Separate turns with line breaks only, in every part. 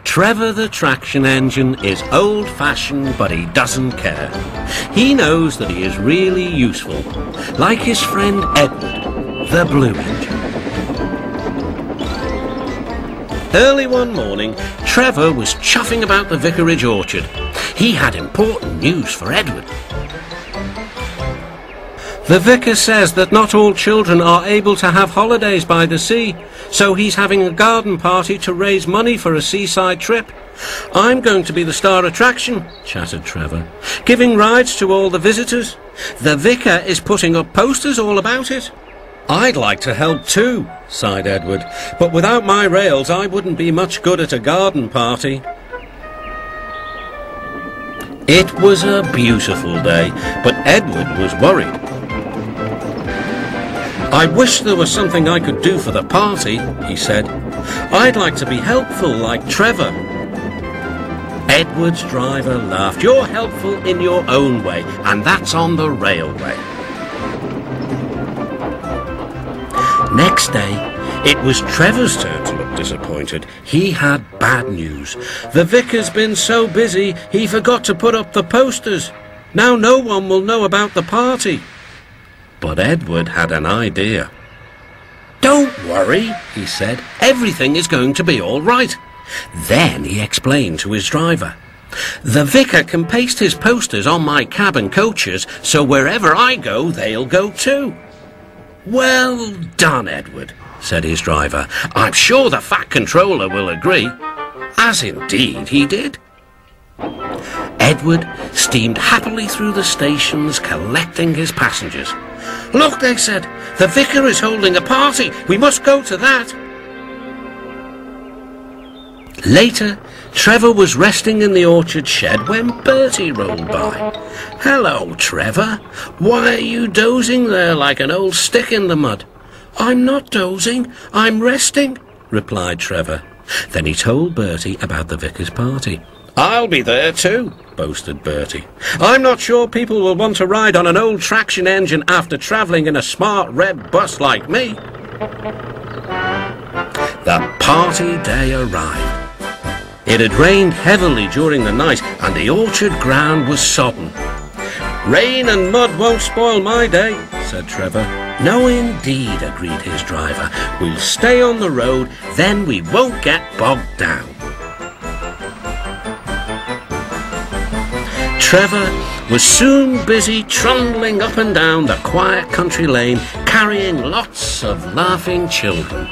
Trevor the traction engine is old-fashioned, but he doesn't care. He knows that he is really useful, like his friend Edward, the blue engine. Early one morning, Trevor was chuffing about the vicarage orchard. He had important news for Edward. The vicar says that not all children are able to have holidays by the sea, so he's having a garden party to raise money for a seaside trip. I'm going to be the star attraction, chattered Trevor, giving rides to all the visitors. The vicar is putting up posters all about it. I'd like to help too, sighed Edward, but without my rails I wouldn't be much good at a garden party. It was a beautiful day, but Edward was worried. I wish there was something I could do for the party, he said. I'd like to be helpful like Trevor. Edward's driver laughed. You're helpful in your own way, and that's on the railway. Next day, it was Trevor's turn to look disappointed. He had bad news. The vicar's been so busy, he forgot to put up the posters. Now no one will know about the party. But Edward had an idea. Don't worry, he said. Everything is going to be all right. Then he explained to his driver. The vicar can paste his posters on my cab and coaches, so wherever I go, they'll go too. Well done, Edward, said his driver. I'm sure the Fat Controller will agree. As indeed he did. Edward steamed happily through the stations, collecting his passengers. Look, they said, the vicar is holding a party. We must go to that. Later, Trevor was resting in the orchard shed when Bertie rolled by. Hello, Trevor. Why are you dozing there like an old stick in the mud? I'm not dozing, I'm resting, replied Trevor. Then he told Bertie about the vicar's party. I'll be there too, boasted Bertie. I'm not sure people will want to ride on an old traction engine after travelling in a smart red bus like me. The party day arrived. It had rained heavily during the night and the orchard ground was sodden. Rain and mud won't spoil my day, said Trevor. No indeed, agreed his driver. We'll stay on the road, then we won't get bogged down. Trevor was soon busy trundling up and down the quiet country lane, carrying lots of laughing children.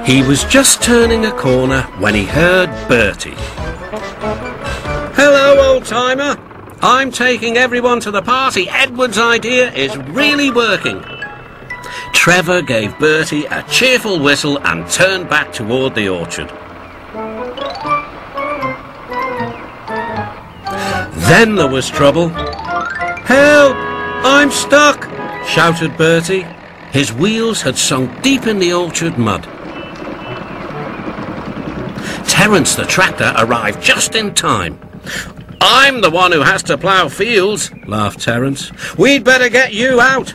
He was just turning a corner when he heard Bertie. Hello, old-timer. I'm taking everyone to the party. Edward's idea is really working. Trevor gave Bertie a cheerful whistle and turned back toward the orchard. Then there was trouble. Help! I'm stuck! Shouted Bertie. His wheels had sunk deep in the orchard mud. Terence the tractor arrived just in time. I'm the one who has to plough fields, laughed Terence. We'd better get you out.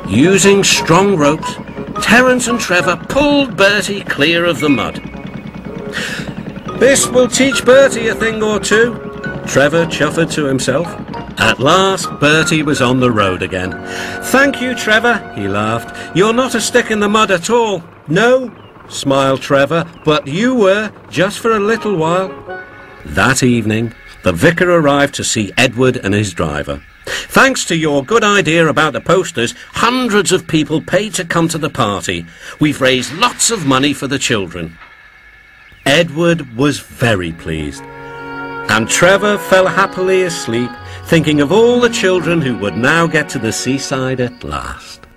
Using strong ropes, Terence and Trevor pulled Bertie clear of the mud. This will teach Bertie a thing or two, Trevor chuffed to himself. At last, Bertie was on the road again. Thank you, Trevor, he laughed. You're not a stick in the mud at all. No, smiled Trevor, but you were, just for a little while. That evening, the vicar arrived to see Edward and his driver. Thanks to your good idea about the posters, hundreds of people paid to come to the party. We've raised lots of money for the children. Edward was very pleased, and Trevor fell happily asleep, thinking of all the children who would now get to the seaside at last.